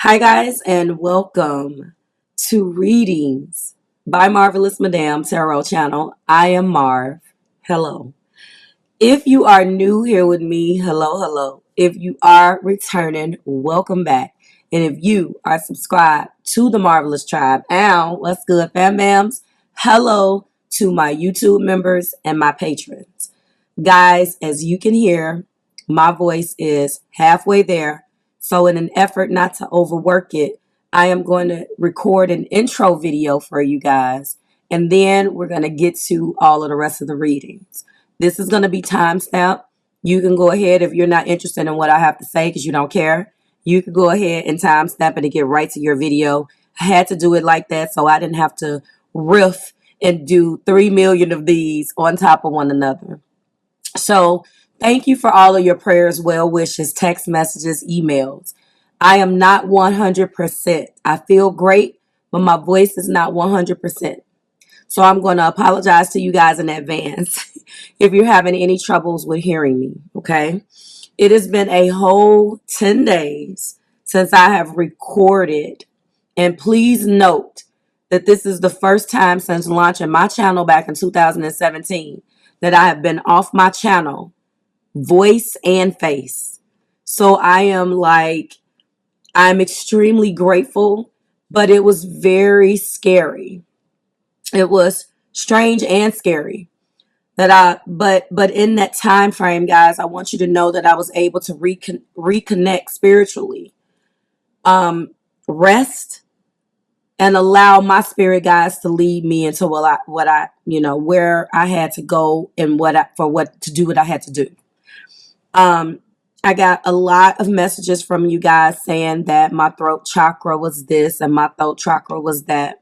Hi, guys, and welcome to Readings by Marvelous Madame Tarot Channel. I am Marve. Hello. If you are new here with me, hello, hello. If you are returning, welcome back. And if you are subscribed to the Marvelous Tribe, and what's good, fam bams? Hello to my YouTube members and my patrons. Guys, as you can hear, my voice is halfway there. So in an effort not to overwork it, I am going to record an intro video for you guys. And then we're going to get to all of the rest of the readings. This is going to be timestamped. You can go ahead if you're not interested in what I have to say because you don't care. You can go ahead and timestamp it and get right to your video. I had to do it like that so I didn't have to riff and do 3 million of these on top of one another. So thank you for all of your prayers, well wishes, text messages, emails. I am not 100%. I feel great, but my voice is not 100%. So I'm going to apologize to you guys in advance if you're having any troubles with hearing me, okay? It has been a whole 10 days since I have recorded. And please note that this is the first time since launching my channel back in 2017 that I have been off my channel, voice and face. So I'm extremely grateful, but it was very scary. It was strange and scary but in that time frame, guys, I want you to know that I was able to reconnect spiritually, rest, and allow my spirit guides to lead me into where I had to go and what I had to do. I got a lot of messages from you guys saying that my throat chakra was this and my throat chakra was that.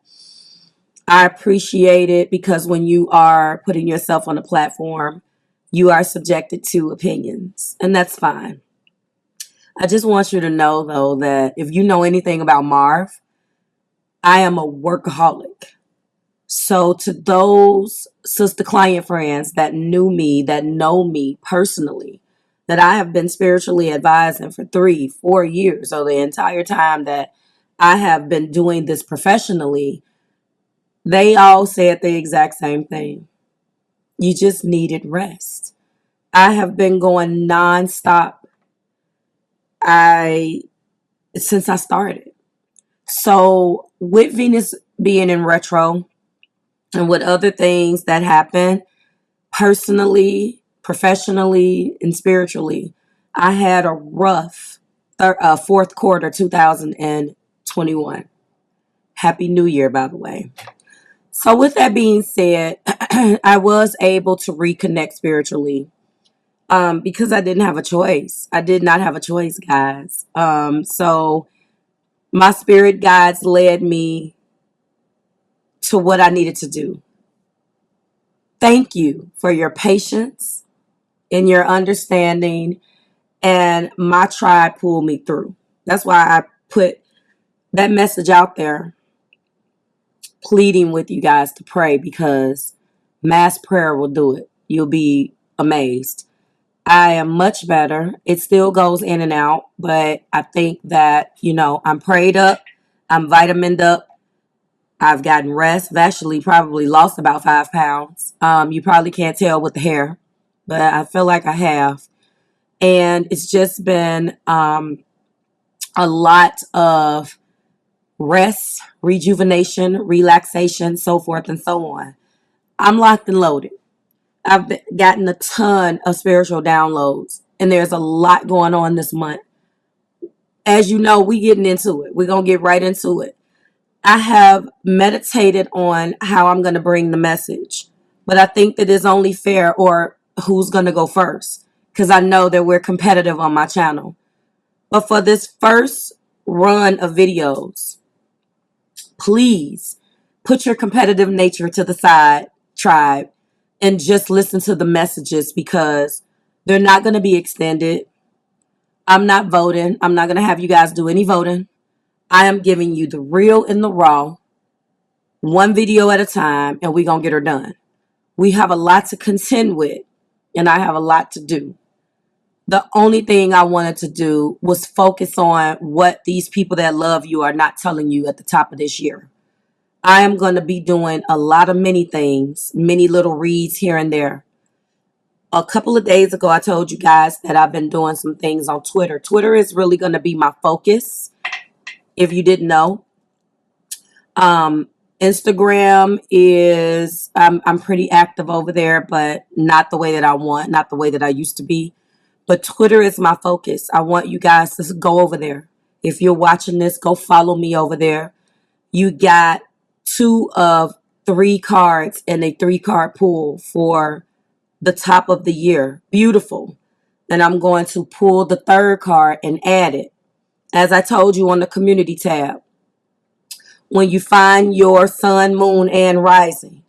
I appreciate it because when you are putting yourself on a platform, you are subjected to opinions, and that's fine. I just want you to know, though, that if you know anything about Marve, I am a workaholic. So to those sister client friends that knew me, that know me personally, that I have been spiritually advising for 3-4 years, so the entire time that I have been doing this professionally, they all said the exact same thing. You just needed rest. I have been going nonstop since I started. So with Venus being in retro and with other things that happen personally, professionally, and spiritually, I had a rough fourth quarter 2021. Happy New Year, by the way. So with that being said, I was able to reconnect spiritually because I didn't have a choice. I did not have a choice, guys. So my spirit guides led me to what I needed to do. Thank you for your patience and your understanding, and my tribe pulled me through. That's why I put that message out there, pleading with you guys to pray, because mass prayer will do it. You'll be amazed. I am much better. It still goes in and out, but I think that, I'm prayed up. I'm vitamined up. I've gotten rest. I've actually probably lost about 5 pounds. You probably can't tell with the hair, but I feel like I have. And it's just been a lot of rest, rejuvenation, relaxation, so forth and so on. I'm locked and loaded. I've gotten a ton of spiritual downloads, and there's a lot going on this month. As you know, we getting into it. We're going to get right into it. I have meditated on how I'm going to bring the message, but I think that it's only fair, or who's going to go first, because I know that we're competitive on my channel. But for this first run of videos, please put your competitive nature to the side, tribe, and just listen to the messages, because they're not going to be extended. I'm not voting. I'm not going to have you guys do any voting. I am giving you the real and the raw, one video at a time, and we're going to get her done. We have a lot to contend with, and I have a lot to do. The only thing I wanted to do was focus on what these people that love you are not telling you at the top of this year. I am going to be doing a lot of many things, many little reads here and there. A couple of days ago, I told you guys that I've been doing some things on Twitter. Twitter is really going to be my focus, if you didn't know. Instagram is, I'm pretty active over there, but not the way that I want, not the way that I used to be. But Twitter is my focus. I want you guys to go over there. If you're watching this, go follow me over there. You got 2 of 3 cards in a 3-card pool for the top of the year. Beautiful. And I'm going to pull the 3rd card and add it. As I told you on the community tab, when you find your sun, moon, and rising,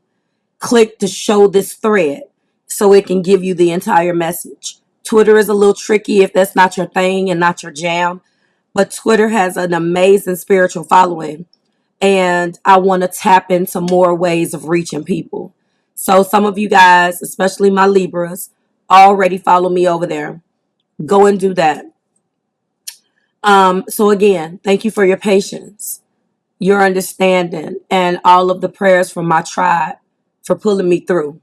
click to show this thread so it can give you the entire message. Twitter is a little tricky if that's not your thing and not your jam, but Twitter has an amazing spiritual following, and I want to tap into more ways of reaching people. So some of you guys, especially my Libras, already follow me over there. Go and do that. So again, thank you for your patience, your understanding, and all of the prayers from my tribe for pulling me through.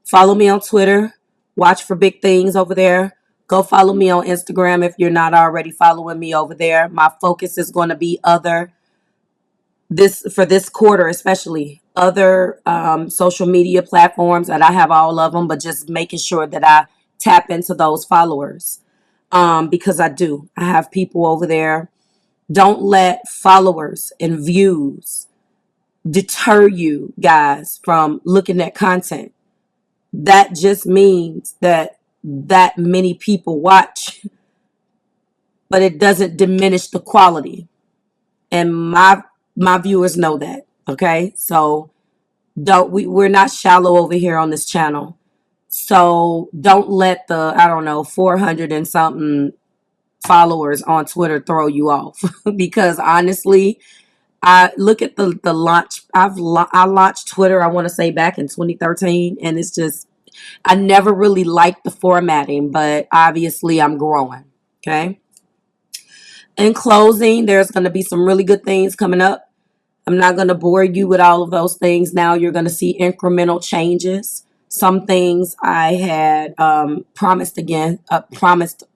Follow me on Twitter. Watch for big things over there. Go follow me on Instagram if you're not already following me over there. My focus is going to be for this quarter, especially other social media platforms, that I have all of them, but just making sure that I tap into those followers, because I have people over there. Don't let followers and views deter you guys from looking at content. That just means that many people watch, but it doesn't diminish the quality. And my viewers know that. Okay, so we're not shallow over here on this channel. So don't let the 400 and something followers on Twitter throw you off. Because honestly, I look at the launch. I launched Twitter, I want to say back in 2013, and it's just, I never really liked the formatting, but obviously I'm growing. Okay. In closing, there's going to be some really good things coming up. I'm not going to bore you with all of those things now. You're going to see incremental changes. Some things I had promised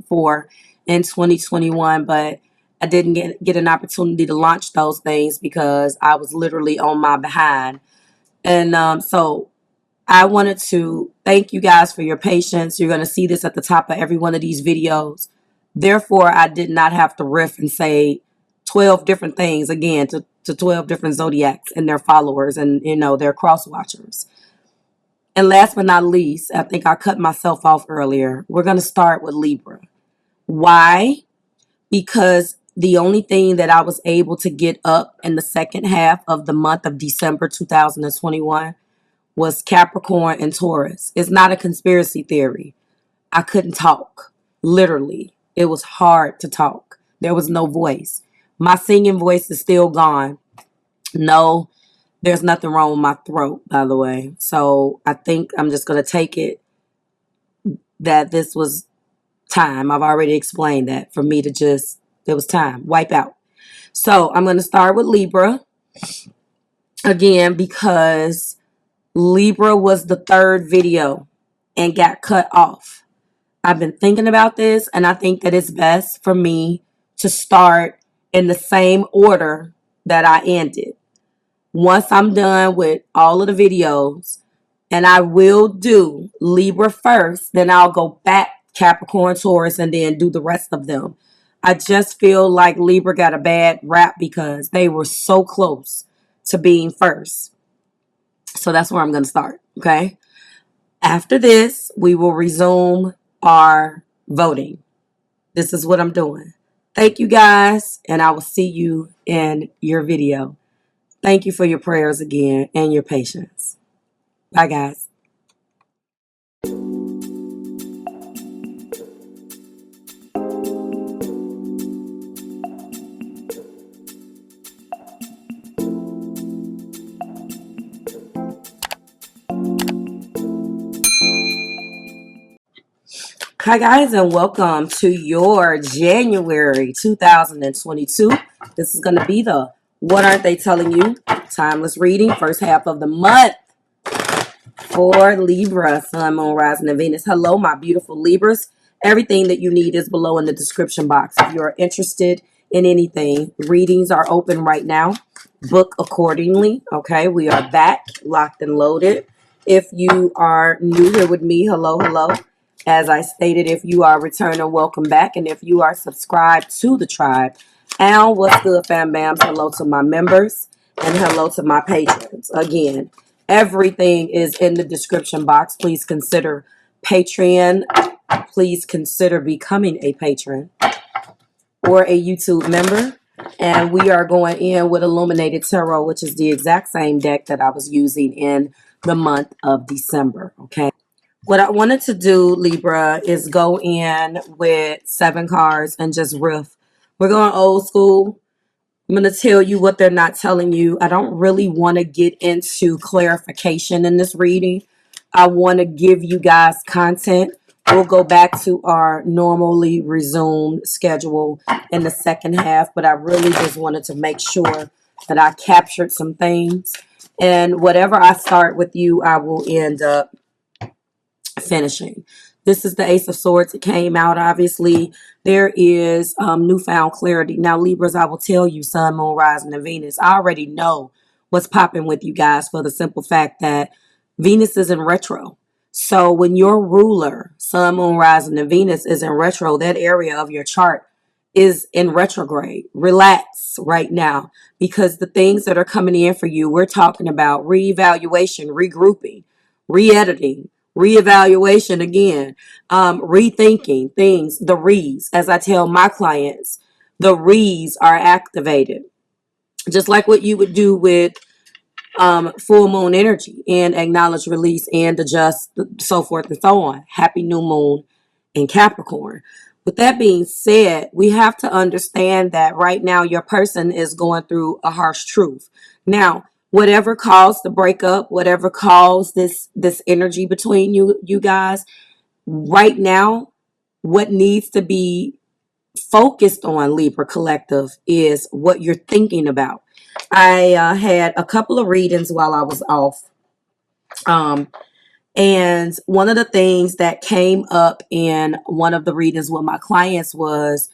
for in 2021, but I didn't get an opportunity to launch those things because I was literally on my behind. And so I wanted to thank you guys for your patience. You're going to see this at the top of every one of these videos. Therefore, I did not have to riff and say 12 different things again to 12 different zodiacs and their followers and, their cross watchers. And last but not least, I think I cut myself off earlier. We're going to start with Libra. Why? Because the only thing that I was able to get up in the second half of the month of December 2021 was Capricorn and Taurus. It's not a conspiracy theory. I couldn't talk. Literally. It was hard to talk. There was no voice. My singing voice is still gone. No, there's nothing wrong with my throat, by the way. So I think I'm just going to take it that this was time. I've already explained that for me to just, it was time. Wipe out. So I'm going to start with Libra. Again, because Libra was the 3rd video and got cut off. I've been thinking about this, and I think that it's best for me to start in the same order that I ended. Once I'm done with all of the videos, and I will do Libra first, then I'll go back Capricorn, Taurus, and then do the rest of them. I just feel like Libra got a bad rap because they were so close to being first. So that's where I'm going to start, okay? After this, we will resume our voting. This is what I'm doing. Thank you guys, and I will see you in your video. Thank you for your prayers again and your patience. Bye, guys. Hi guys, and welcome to your January 2022. This is going to be the What Aren't They Telling You? Timeless reading, first half of the month for Libra, Sun, Moon, Rising, and Venus. Hello, my beautiful Libras. Everything that you need is below in the description box. If you're interested in anything, readings are open right now. Book accordingly. Okay, we are back, locked and loaded. If you are new here with me, hello, hello. As I stated, if you are returning, welcome back. And if you are subscribed to the tribe, and what's good, fam bams? Hello to my members and hello to my patrons. Again, everything is in the description box. Please consider Patreon. Please consider becoming a patron or a YouTube member. And we are going in with Illuminated Tarot, which is the exact same deck that I was using in the month of December. Okay. What I wanted to do, Libra, is go in with 7 cards and just riff. We're going old school. I'm going to tell you what they're not telling you. I don't really want to get into clarification in this reading. I want to give you guys content. We'll go back to our normally resumed schedule in the second half, but I really just wanted to make sure that I captured some things. And whatever I start with you, I will end up finishing. This is the Ace of Swords. It came out, obviously. There is newfound clarity. Now, Libras, I will tell you, Sun, Moon, Rising, and Venus. I already know what's popping with you guys for the simple fact that Venus is in retro. So when your ruler, Sun, Moon, Rising, and Venus is in retro, that area of your chart is in retrograde. Relax right now, because the things that are coming in for you, we're talking about reevaluation, regrouping, re-editing, reevaluation again, rethinking things. The re's, as I tell my clients, the re's are activated, just like what you would do with full moon energy, and acknowledge, release, and adjust, so forth and so on. Happy new moon in Capricorn. With that being said, we have to understand that right now your person is going through a harsh truth. Now, whatever caused the breakup, whatever caused this energy between you guys, right now, what needs to be focused on, Libra Collective, is what you're thinking about. I had a couple of readings while I was off. And one of the things that came up in one of the readings with my clients was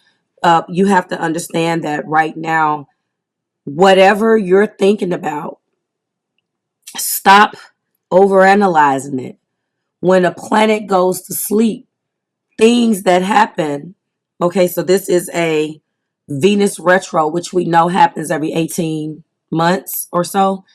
you have to understand that right now, whatever you're thinking about, stop overanalyzing it. When a planet goes to sleep, things that happen. Okay, so this is a Venus retro, which we know happens every 18 months or so.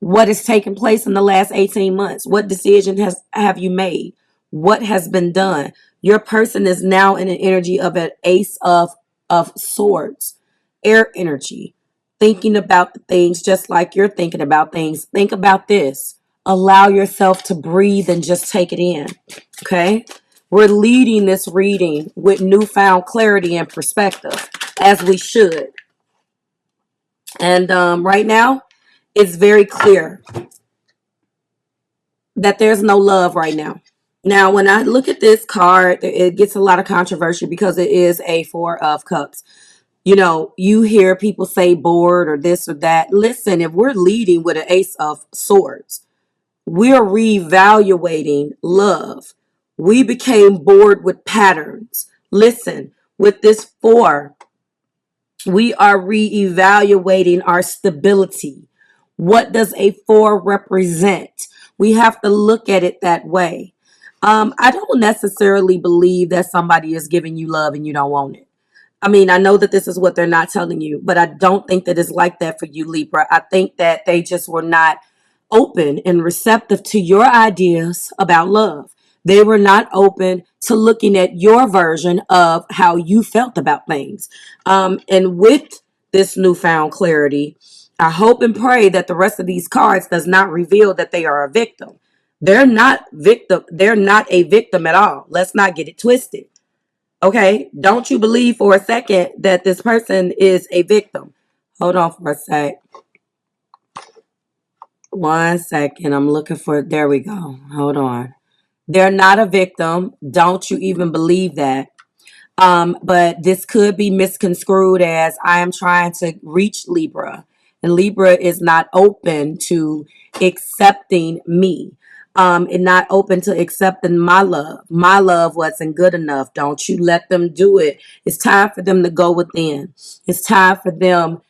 What has taken place in the last 18 months? What decision have you made? What has been done? Your person is now in an energy of an Ace of Swords, air energy, thinking about the things just like you're thinking about things. Think about this. Allow yourself to breathe and just take it in. Okay? We're leading this reading with newfound clarity and perspective, as we should. And right now, it's very clear that there's no love right now. Now, when I look at this card, it gets a lot of controversy because it is a 4 of Cups. You know, you hear people say bored or this or that. Listen, if we're leading with an Ace of Swords, we're reevaluating love. We became bored with patterns. Listen, with this 4, we are reevaluating our stability. What does a 4 represent? We have to look at it that way. I don't necessarily believe that somebody is giving you love and you don't want it. I mean, I know that this is what they're not telling you, but I don't think that it's like that for you, Libra. I think that they just were not open and receptive to your ideas about love. They were not open to looking at your version of how you felt about things. And with this newfound clarity, I hope and pray that the rest of these cards does not reveal that they are a victim. They're not victim. They're not a victim at all. Let's not get it twisted. Okay, don't you believe for a second that this person is a victim. Hold on for a sec. 1 second. I'm looking for, there we go. Hold on. They're not a victim. Don't you even believe that. But this could be misconstrued as I am trying to reach Libra, and Libra is not open to accepting me. And not open to accepting my love. My love wasn't good enough. Don't you let them do it. It's time for them to go within. It's time for them.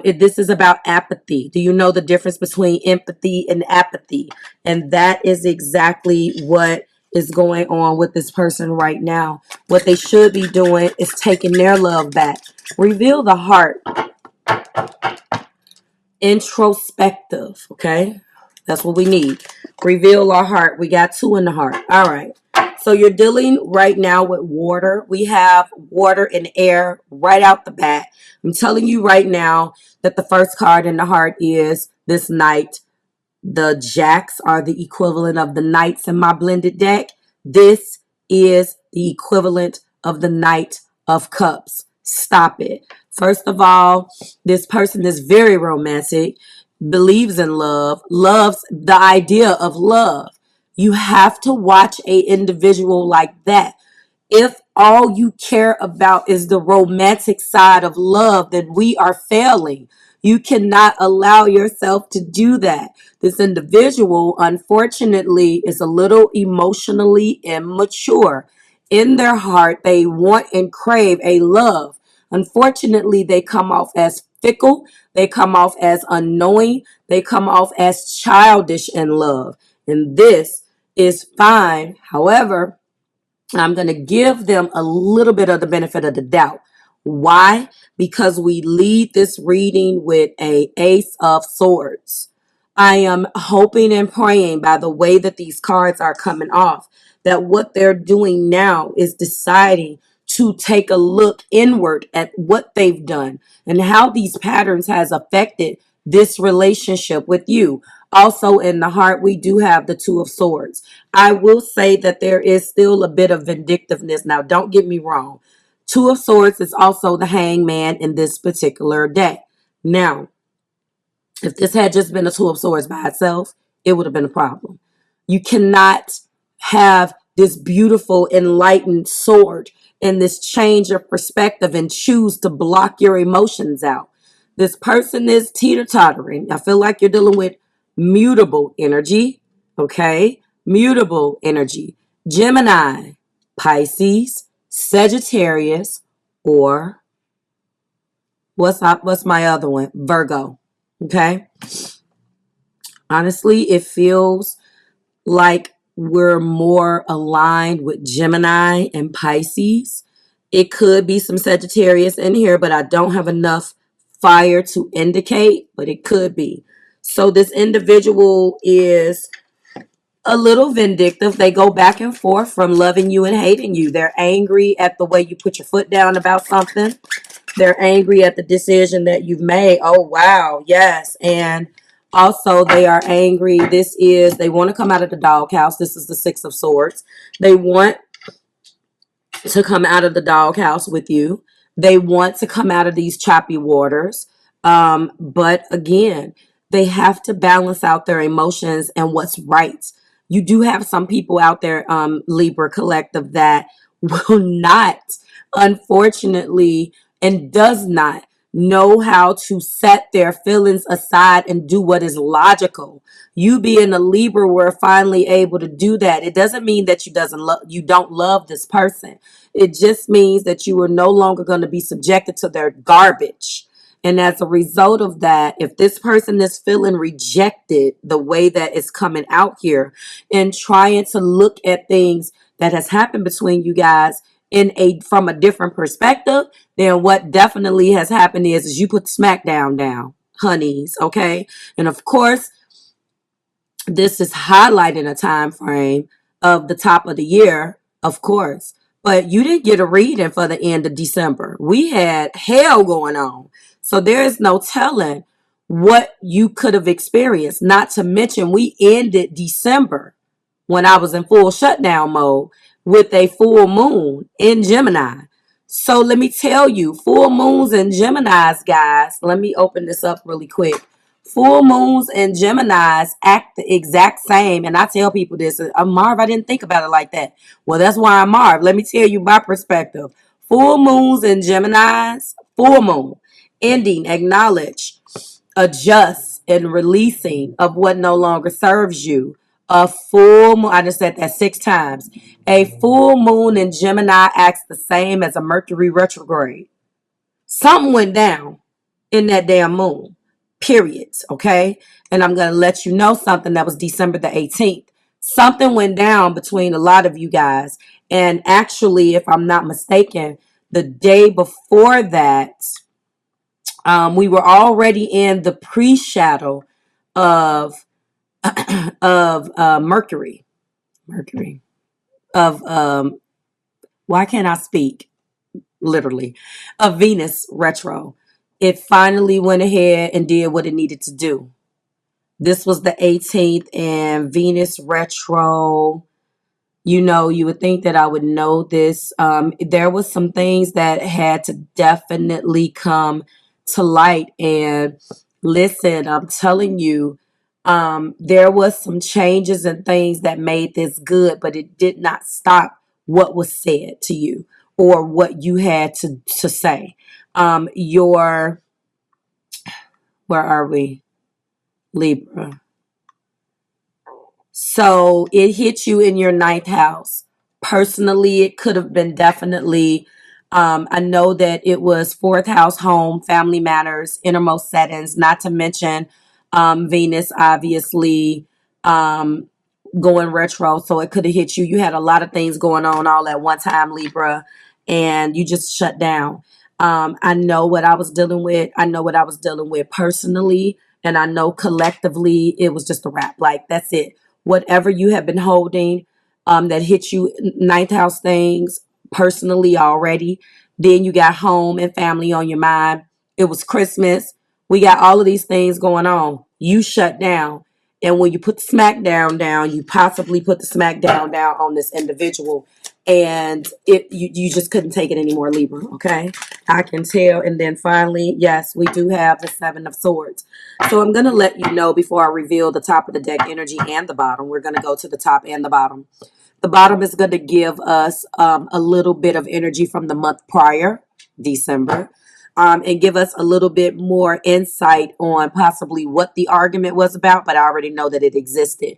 This is about apathy. Do you know the difference between empathy and apathy? And that is exactly what is going on with this person right now. What they should be doing is taking their love back. Reveal the heart. Introspective, okay? That's what we need. Reveal our heart. We got 2 in the heart. All right. So you're dealing right now with water. We have water and air right out the bat. I'm telling you right now that the first card in the heart is this Knight. The jacks are the equivalent of the knights in my blended deck. This is the equivalent of the Knight of Cups. Stop it. First of all, this person is very romantic, believes in love, loves the idea of love. You have to watch a individual like that. If all you care about is the romantic side of love, then we are failing. You cannot allow yourself to do that. This individual, unfortunately, is a little emotionally immature. In their heart, they want and crave a love. Unfortunately, they come off as fickle. They come off as unknowing. They come off as childish in love. And this is fine. However, I'm going to give them a little bit of the benefit of the doubt. Why? Because we lead this reading with a Ace of Swords. I am hoping and praying by the way that these cards are coming off that what they're doing now is deciding to take a look inward at what they've done and how these patterns has affected this relationship with you. Also in the heart, we do have the 2 of Swords. I will say that there is still a bit of vindictiveness. Now, don't get me wrong. 2 of Swords is also the Hangman in this particular deck. Now, if this had just been a 2 of Swords by itself, it would have been a problem. You cannot have this beautiful, enlightened sword and this change of perspective and choose to block your emotions out. This person is teeter-tottering. I feel like you're dealing with mutable energy, okay? Mutable energy. Gemini, Pisces, Sagittarius, or what's my other one? Virgo, okay? Honestly, it feels like we're more aligned with Gemini and Pisces. It could be some Sagittarius in here, but I don't have enough fire to indicate, but it could be. So this individual is a little vindictive. They go back and forth from loving you and hating you. They're angry at the way you put your foot down about something. They're angry at the decision that you've made. Oh, wow. Yes. And also they are angry. They want to come out of the doghouse. This is the 6 of Swords. They want to come out of the doghouse with you. They want to come out of these choppy waters. But again, they have to balance out their emotions and what's right. You do have some people out there, Libra Collective, that will not, unfortunately, and does not know how to set their feelings aside and do what is logical. You being a Libra were finally able to do that. It doesn't mean that you don't love this person. It just means that you are no longer going to be subjected to their garbage. And as a result of that, if this person is feeling rejected the way that it's coming out here and trying to look at things that has happened between you guys from a different perspective, then what definitely has happened is you put smackdown down, honeys, okay? And of course, this is highlighting a time frame of the top of the year, of course. But you didn't get a reading for the end of December. We had hell going on. So there is no telling what you could have experienced. Not to mention, we ended December when I was in full shutdown mode with a full moon in Gemini. So let me tell you, full moons and Geminis, guys, let me open this up really quick. Full moons and Geminis act the exact same. And I tell people this, Marv, I didn't think about it like that. Well, that's why I'm Marv. Let me tell you my perspective. Full moons and Geminis, full moon, ending, acknowledge, adjust, and releasing of what no longer serves you. A full moon, I just said that 6 times. A full moon in Gemini acts the same as a Mercury retrograde. Something went down in that damn moon. Periods. Okay. And I'm going to let you know something that was December the 18th. Something went down between a lot of you guys. And actually, if I'm not mistaken, the day before that, we were already in the pre-shadow of Mercury. Of why can't I speak? Literally, of Venus retro. It finally went ahead and did what it needed to do. This was the 18th, and Venus retro, you know, you would think that I would know this. There was some things that had to definitely come to light. And listen, I'm telling you, there was some changes and things that made this good, but it did not stop what was said to you or what you had to say. Where are we? Libra. So it hit you in your 9th house. Personally, it could have been definitely, I know that it was 4th house, home, family matters, innermost settings, not to mention Venus, obviously, going retro. So it could have hit you. You had a lot of things going on all at one time, Libra, and you just shut down. I know what I was dealing with. I know what I was dealing with personally. And I know collectively it was just a wrap. Like, that's it. Whatever you have been holding that hit you, 9th house things personally already. Then you got home and family on your mind. It was Christmas. We got all of these things going on. You shut down. And when you put the smackdown down, you possibly put the smackdown down on this individual. And you just couldn't take it anymore, Libra. Okay, I can tell. And then finally, yes, we do have the 7 of Swords. So I'm going to let you know before I reveal the top of the deck energy and the bottom. We're going to go to the top and the bottom. The bottom is going to give us a little bit of energy from the month prior, December, and give us a little bit more insight on possibly what the argument was about, but I already know that it existed.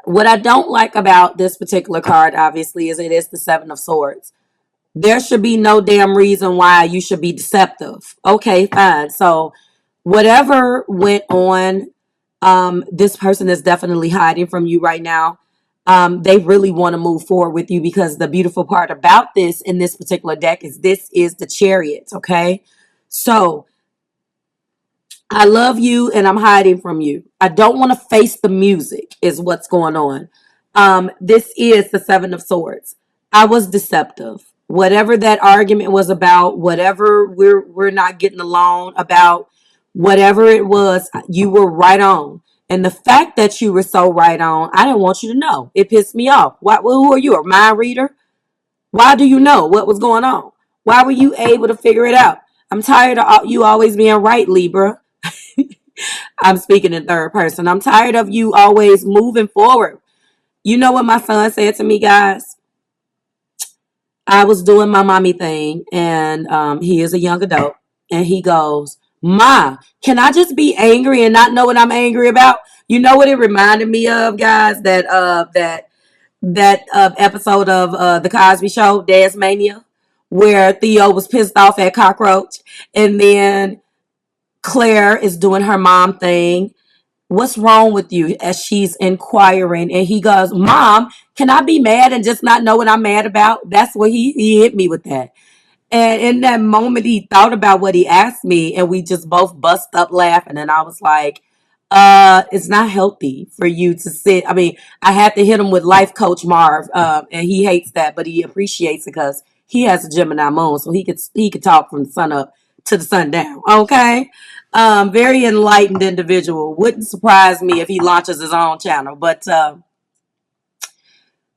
What I don't like about this particular card, obviously, is it is the 7 of Swords. There should be no damn reason why you should be deceptive. Okay, fine. So whatever went on, this person is definitely hiding from you right now. They really want to move forward with you because the beautiful part about this in this particular deck is this is the Chariot. Okay, so I love you and I'm hiding from you. I don't want to face the music is what's going on. This is the 7 of Swords. I was deceptive. Whatever that argument was about, whatever we're not getting along about, whatever it was, you were right on. And the fact that you were so right on, I didn't want you to know. It pissed me off. Who are you, a mind reader? Why do you know what was going on? Why were you able to figure it out? I'm tired of you always being right, Libra. I'm speaking in third person. I'm tired of you always moving forward. You know what my son said to me, guys? I was doing my mommy thing, and he is a young adult, and he goes, "Ma, can I just be angry and not know what I'm angry about?" You know what it reminded me of, guys? That episode of the Cosby Show, Dad's Mania, where Theo was pissed off at Cockroach, and then Claire is doing her mom thing. What's wrong with you? As she's inquiring, and he goes, "Mom, can I be mad and just not know what I'm mad about?" That's what he hit me with that. And in that moment, he thought about what he asked me, and we just both bust up laughing. And I was like, it's not healthy for you to sit. I mean, I had to hit him with life coach Marve, and he hates that, but he appreciates it because he has a Gemini moon, so he could talk from the sun up to the sun down. Okay, very enlightened individual. Wouldn't surprise me if he launches his own channel, but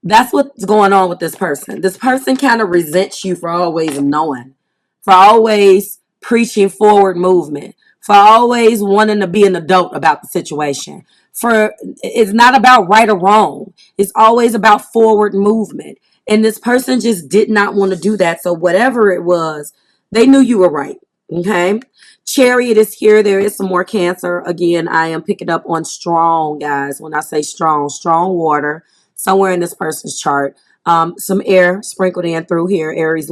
that's what's going on with this person. This person kind of resents you for always knowing, for always preaching forward movement, for always wanting to be an adult about the situation. For it's not about right or wrong. It's always about forward movement. And this person just did not want to do that. So whatever it was, they knew you were right. Okay. Chariot is here. There is some more Cancer. Again, I am picking up on strong, guys. When I say strong, strong water somewhere in this person's chart. Some air sprinkled in through here. Aries,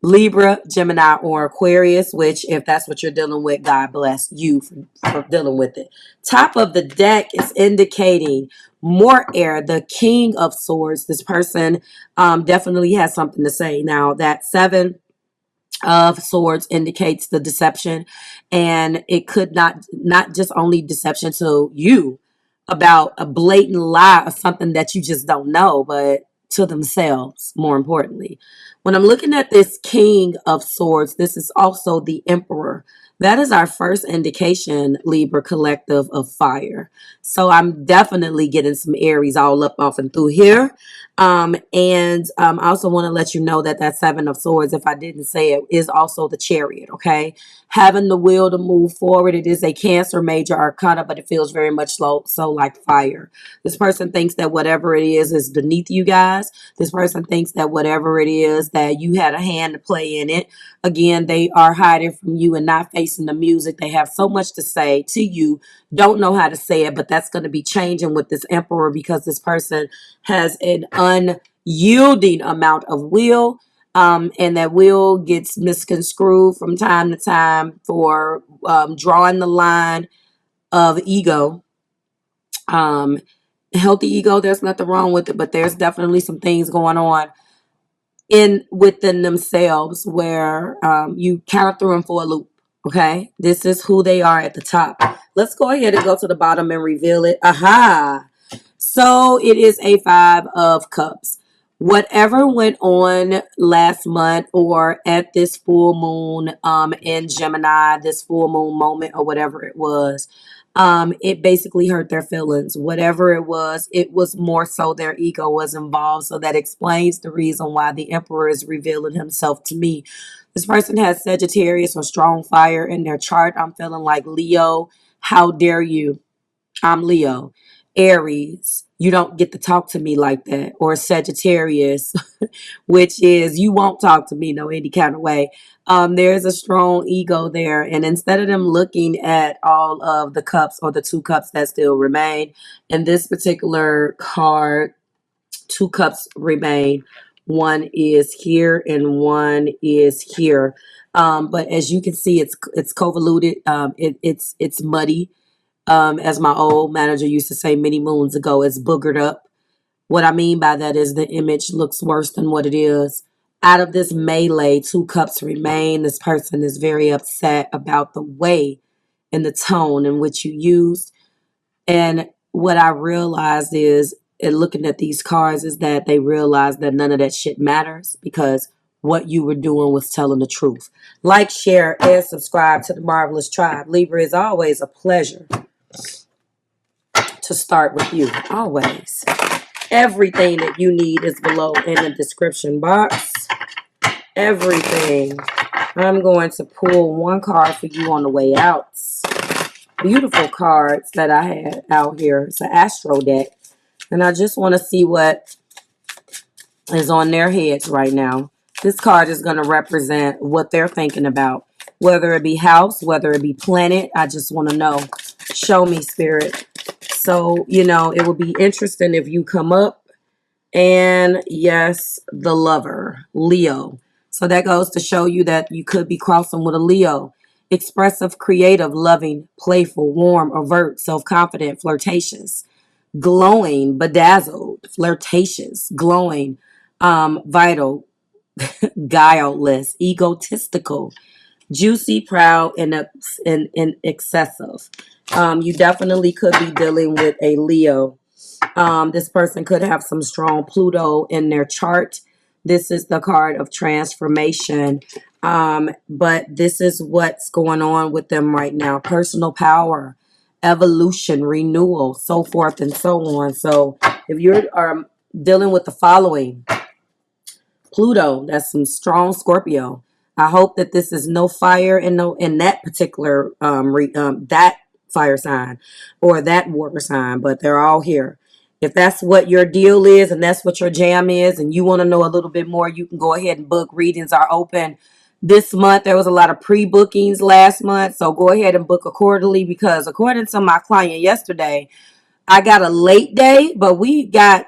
Libra, Gemini, or Aquarius, which if that's what you're dealing with, God bless you for dealing with it. Top of the deck is indicating more air, the King of Swords. This person definitely has something to say. Now, that 7 of Swords indicates the deception, and it could not just only deception to you about a blatant lie or something that you just don't know, but to themselves, more importantly. When I'm looking at this King of Swords, this is also the Emperor. That is our first indication, Libra collective, of fire. So I'm definitely getting some Aries all up off and through here. I also want to let you know that that 7 of Swords, if I didn't say it, is also the Chariot, okay? Having the will to move forward. It is a Cancer major arcana, but it feels very much so like fire. This person thinks that whatever it is beneath you guys. This person thinks that whatever it is, that you had a hand to play in it. Again, they are hiding from you and not facing the music. They have so much to say to you, don't know how to say it, but that's going to be changing with this Emperor, because this person has an unyielding amount of will, and that will gets misconstrued from time to time for drawing the line of ego. Healthy ego, there's nothing wrong with it, but there's definitely some things going on within themselves where you kind of threw them for a loop. Okay, this is who they are at the top. Let's go ahead and go to the bottom and reveal it. Aha! So it is a 5 of Cups. Whatever went on last month or at this full moon in Gemini, this full moon moment or whatever it was, it basically hurt their feelings. Whatever it was more so their ego was involved. So that explains the reason why the Emperor is revealing himself to me. This person has Sagittarius or strong fire in their chart. I'm feeling like Leo. How dare you? I'm Leo. Aries, you don't get to talk to me like that. Or Sagittarius, which is you won't talk to me no any kind of way. There's a strong ego there. And instead of them looking at all of the cups or the 2 cups that still remain, in this particular card, 2 cups remain. One is here and one is here. But as you can see, it's convoluted. It's muddy. As my old manager used to say many moons ago, it's boogered up. What I mean by that is the image looks worse than what it is. Out of this melee, 2 cups remain. This person is very upset about the way and the tone in which you used. And what I realized is, in looking at these cards, is that they realized that none of that shit matters, because what you were doing was telling the truth. Like, share, and subscribe to the Marvelous Tribe. Libra, is always a pleasure to start with you. Always. Everything that you need is below in the description box. Everything. I'm going to pull 1 card for you on the way out. Beautiful cards that I had out here. It's an astro deck. And I just want to see what is on their heads right now. This card is going to represent what they're thinking about. Whether it be house, whether it be planet. I just want to know. Show me, Spirit. So, you know, it will be interesting if you come up. And yes, the Lover, Leo. So that goes to show you that you could be crossing with a Leo. Expressive, creative, loving, playful, warm, overt, self-confident, flirtatious, glowing, bedazzled, flirtatious, glowing, vital, guileless, egotistical, juicy, proud, and excessive. You definitely could be dealing with a Leo. This person could have some strong Pluto in their chart. This is the card of transformation. But this is what's going on with them right now. Personal power, evolution, renewal, so forth and so on. So if you're dealing with the following, Pluto, that's some strong Scorpio. I hope that this is no fire in that particular that fire sign or that water sign, but they're all here. If that's what your deal is and that's what your jam is and you want to know a little bit more, you can go ahead and book. Readings are open this month. There was a lot of pre-bookings last month, so go ahead and book accordingly, because according to my client yesterday, I got a late day, but we don't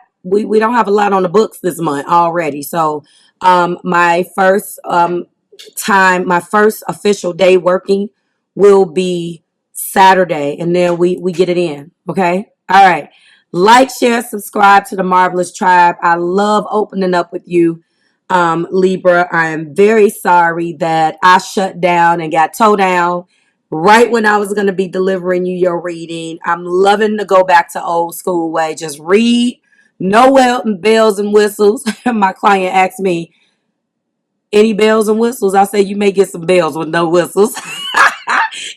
have a lot on the books this month already. So my first my first official day working will be Saturday, and then we get it in. Okay. All right. Like, share, subscribe to the Marvelous Tribe. I love opening up with you, Libra. I am very sorry that I shut down and got towed down right when I was going to be delivering you your reading. I'm loving to go back to old school way. Just read, no bells and whistles. My client asked me, any bells and whistles? I say, you may get some bells with no whistles.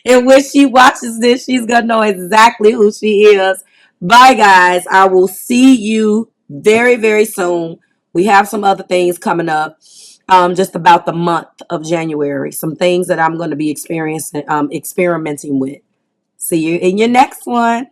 And when she watches this, she's going to know exactly who she is. Bye, guys. I will see you very, very soon. We have some other things coming up just about the month of January. Some things that I'm going to be experimenting with. See you in your next one.